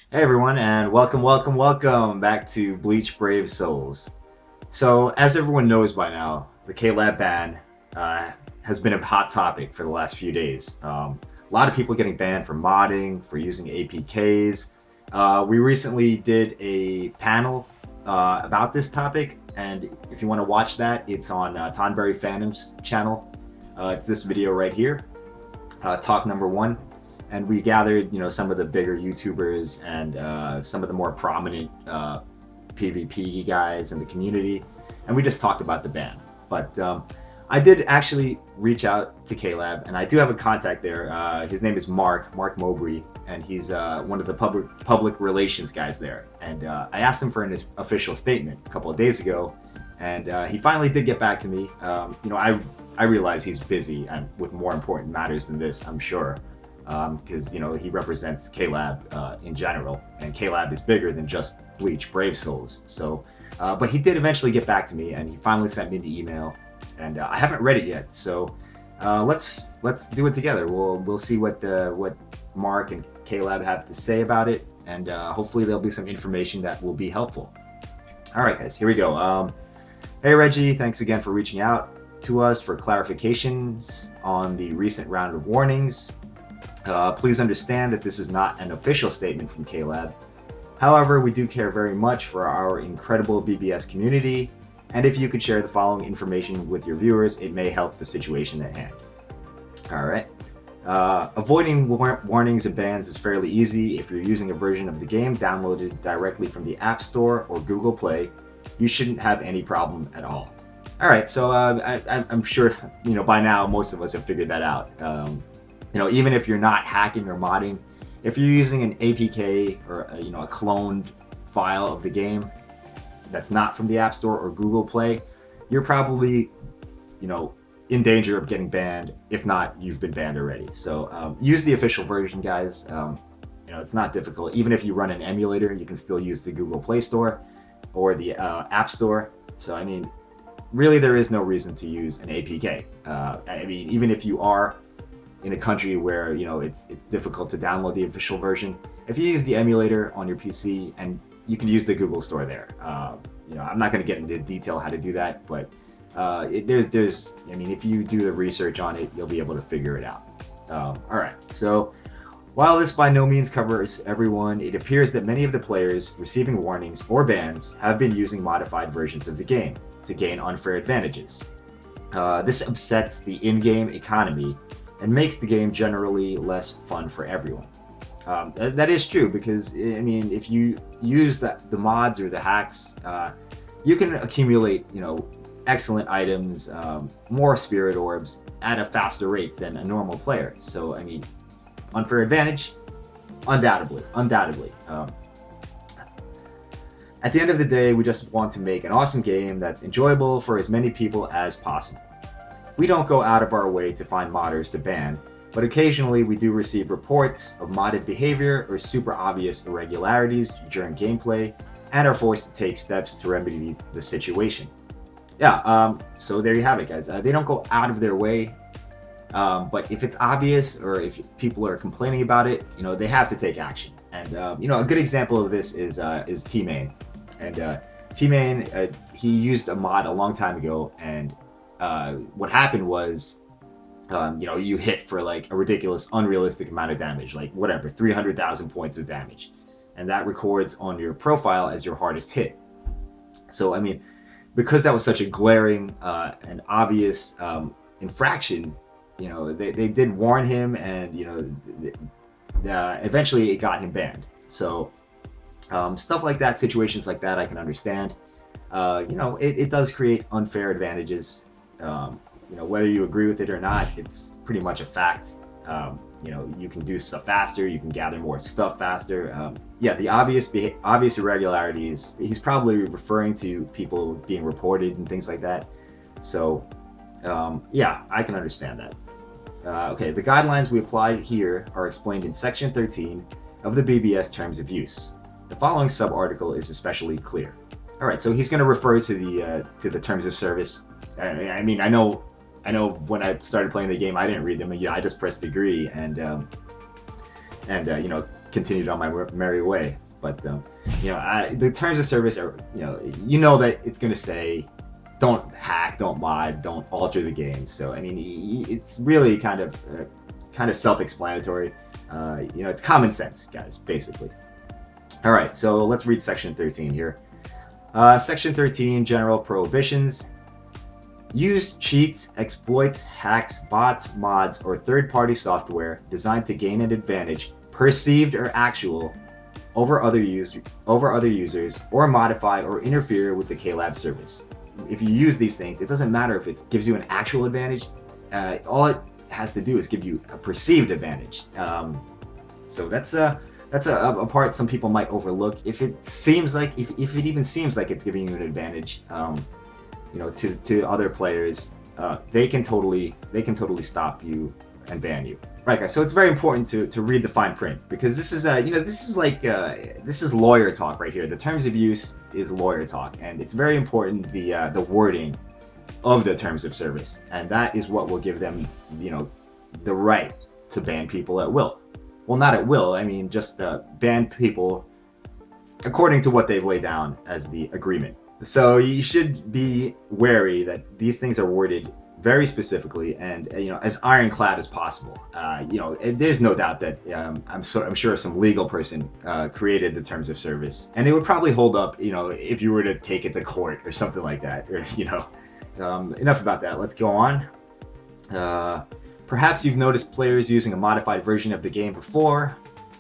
Hey everyone, and welcome back to Bleach Brave Souls. So, as everyone knows by now, the KLab ban uh, has been a hot topic for the last few days. A lot of people getting banned for modding, for using APKs. We recently did a panel about this topic, and if you want to watch that, it's on Tonberry Phantom's channel. It's this video right here, talk number one, and we gathered some of the bigger YouTubers and some of the more prominent PvP guys in the community, and we just talked about the ban. But I did actually reach out to KLab, and I do have a contact there. His name is Mark Mowbray, and he's one of the public relations guys there. And I asked him for an official statement a couple of days ago, and he finally did get back to me. I realize he's busy and with more important matters than this, I'm sure, because he represents KLab in general, and KLab is bigger than just Bleach Brave Souls. So, but he did eventually get back to me, and he finally sent me the email, and I haven't read it yet. So let's do it together. We'll see what Mark and KLab have to say about it, and hopefully there'll be some information that will be helpful. All right, guys, here we go. Hey Reggie, thanks again for reaching out to us for clarifications on the recent round of warnings. Please understand that this is not an official statement from KLab. However, we do care very much for our incredible BBS community, and if you could share the following information with your viewers, it may help the situation at hand. All right. Avoiding warnings and bans is fairly easy. If you're using a version of the game downloaded directly from the App Store or Google Play, you shouldn't have any problem at all. All right, so I'm sure by now most of us have figured that out. Even if you're not hacking or modding, if you're using an APK or a cloned file of the game that's not from the App Store or Google Play, you're probably in danger of getting banned. If not, you've been banned already. So use the official version, guys. It's not difficult. Even if you run an emulator, you can still use the Google Play Store or the App Store. So I mean, really, there is no reason to use an APK. Even if you are in a country where it's difficult to download the official version, if you use the emulator on your PC, and you can use the Google Store there. I'm not going to get into detail how to do that, but if you do the research on it, you'll be able to figure it out. All right, so while this by no means covers everyone, it appears that many of the players receiving warnings or bans have been using modified versions of the game to gain unfair advantages. This upsets the in-game economy and makes the game generally less fun for everyone. That is true, because if you use the mods or the hacks, you can accumulate excellent items, more spirit orbs at a faster rate than a normal player. So unfair advantage, undoubtedly. At the end of the day, we just want to make an awesome game that's enjoyable for as many people as possible. We don't go out of our way to find modders to ban, but occasionally we do receive reports of modded behavior or super obvious irregularities during gameplay, and are forced to take steps to remedy the situation. So there you have it, guys. They don't go out of their way, but if it's obvious or if people are complaining about it, they have to take action. And a good example of this is T-Main. And T-Main, he used a mod a long time ago, and what happened was, you hit for like a ridiculous, unrealistic amount of damage, like whatever, 300,000 points of damage, and that records on your profile as your hardest hit. So because that was such a glaring and obvious infraction, they did warn him, and eventually it got him banned. So stuff like that, situations like that, I can understand. It does create unfair advantages. Whether you agree with it or not, it's pretty much a fact. You can do stuff faster, you can gather more stuff faster. The obvious irregularities, he's probably referring to people being reported and things like that. So I can understand that. Okay, the guidelines we applied here are explained in section 13 of the BBS terms of use. The following sub-article is especially clear. All right, so he's going to refer to the terms of service. I know when I started playing the game, I didn't read them. I just pressed agree, and continued on my merry way. But the terms of service are, you know that it's going to say, don't hack, don't mod, don't alter the game. So I mean, it's really kind of self-explanatory. It's common sense, guys, basically. All right, so let's read section 13 here. Section 13, general prohibitions. Use cheats, exploits, hacks, bots, mods, or third-party software designed to gain an advantage, perceived or actual, over other users, or modify or interfere with the KLab service. If you use these things, it doesn't matter if it gives you an actual advantage. All it has to do is give you a perceived advantage. So that's a part some people might overlook. If it seems like, if it even seems like it's giving you an advantage, to other players, they can totally stop you and ban you. Right, guys. So it's very important to read the fine print, because this is this is lawyer talk right here. The terms of use is lawyer talk, and it's very important, the wording of the terms of service, and that is what will give them the right to ban people at will. Well, not at will. I mean, just ban people according to what they've laid down as the agreement. So you should be wary that these things are worded very specifically and as ironclad as possible. There's no doubt that I'm sure some legal person created the terms of service, and it would probably hold up if you were to take it to court or something like that. Or enough about that. Let's go on. Perhaps you've noticed players using a modified version of the game before.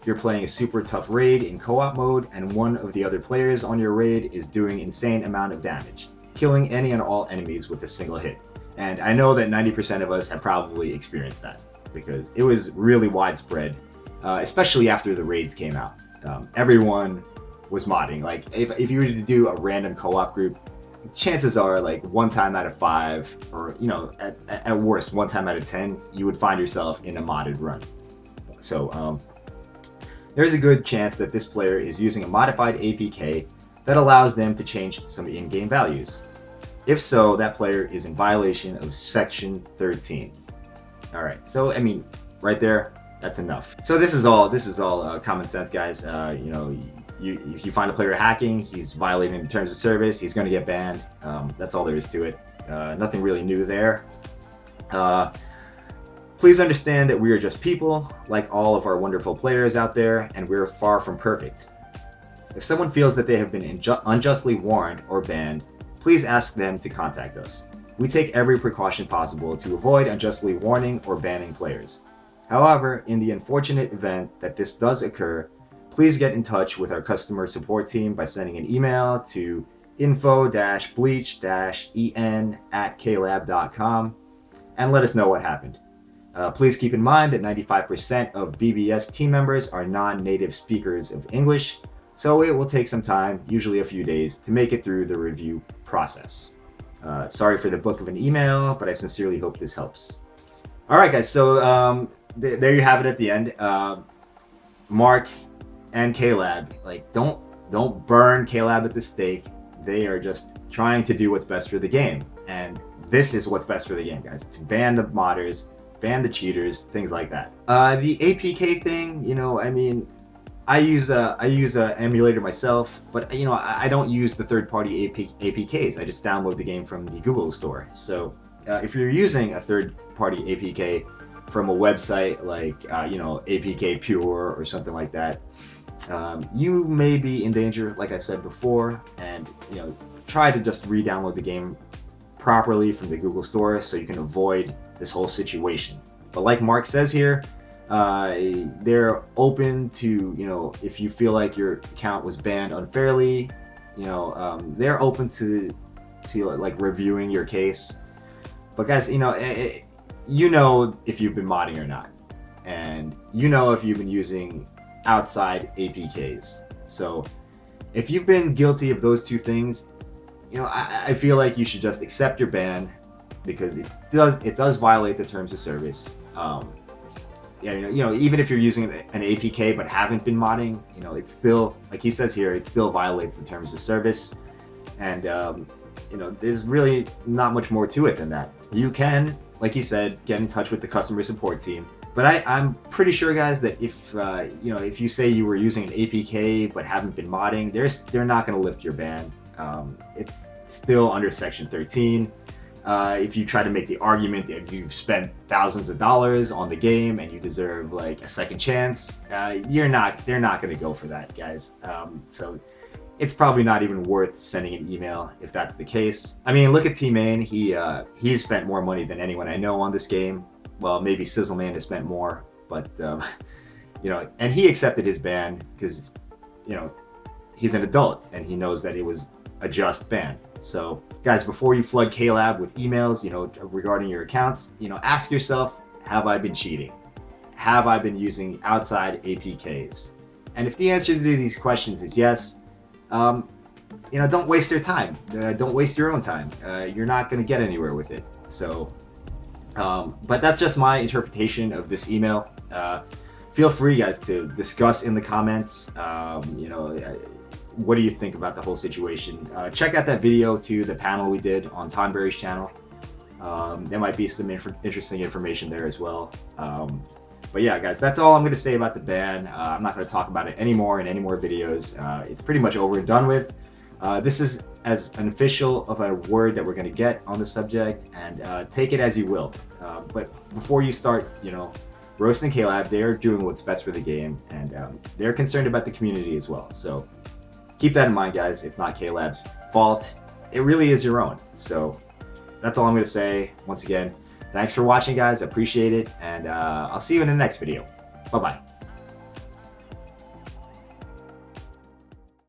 You're playing a super tough raid in co-op mode, and one of the other players on your raid is doing insane amount of damage, killing any and all enemies with a single hit. And I know that 90% of us have probably experienced that, because it was really widespread, especially after the raids came out. Everyone was modding. Like if you were to do a random co-op group, chances are, like, 1 time out of 5, or at worst 1 time out of 10, you would find yourself in a modded run. So there's a good chance that this player is using a modified APK that allows them to change some in-game values. If so, that player is in violation of section 13. All right, so I mean, right there, that's enough. So this is all common sense, guys. If you find a player hacking, he's violating the terms of service, he's going to get banned. That's all there is to it. Nothing really new there. Please understand that we are just people, like all of our wonderful players out there, and we're far from perfect. If someone feels that they have been unjustly warned or banned, please ask them to contact us. We take every precaution possible to avoid unjustly warning or banning players. However, in the unfortunate event that this does occur, please get in touch with our customer support team by sending an email to info-bleach-en@klab.com and let us know what happened. Please keep in mind that 95% of BBS team members are non-native speakers of English, so it will take some time, usually a few days, to make it through the review process. Sorry for the book of an email, but I sincerely hope this helps. All right, guys, so there you have it at the end. Mark and KLab, like, don't burn KLab at the stake. They are just trying to do what's best for the game, and this is what's best for the game, guys. To ban the modders, ban the cheaters, things like that. The APK thing, I mean, I use a emulator myself, but I don't use the third-party APKs. I just download the game from the Google store. So if you're using a third-party APK from a website like APK Pure or something like that, you may be in danger, like I said before, and try to just re-download the game properly from the Google store so you can avoid this whole situation. But like Mark says here, they're open to, if you feel like your account was banned unfairly, they're open to like reviewing your case. But guys, if you've been modding or not, and if you've been using outside APKs. So if you've been guilty of those two things, I feel like you should just accept your ban, because it does violate the terms of service. Even if you're using an APK but haven't been modding, it's still, like he says here, it still violates the terms of service. And there's really not much more to it than that. You can, like he said, get in touch with the customer support team. But I'm pretty sure, guys, that if if you say you were using an APK but haven't been modding, they're not going to lift your ban. It's still under Section 13. If you try to make the argument that you've spent thousands of dollars on the game and you deserve like a second chance, they're not going to go for that, guys. So it's probably not even worth sending an email if that's the case. I mean, look at T-Main. He's spent more money than anyone I know on this game. Well, maybe Sizzleman has spent more, but and he accepted his ban because he's an adult and he knows that it was a just ban. So guys, before you flood KLab with emails, regarding your accounts, ask yourself, have I been cheating? Have I been using outside APKs? And if the answer to these questions is yes, don't waste their time. Don't waste your own time. You're not going to get anywhere with it. So, but that's just my interpretation of this email. Feel free, guys, to discuss in the comments. What do you think about the whole situation? Check out that video to the panel we did on Tonberry's channel. There might be some interesting information there as well. But yeah, guys, that's all I'm going to say about the ban. I'm not going to talk about it anymore in any more videos. It's pretty much over and done with. This is as an official of a word that we're going to get on the subject, and take it as you will. But before you start, roasting KLab, they're doing what's best for the game, and they're concerned about the community as well. So keep that in mind, guys. It's not KLab's fault. It really is your own. So that's all I'm going to say. Once again, thanks for watching, guys. I appreciate it, and I'll see you in the next video. Bye-bye.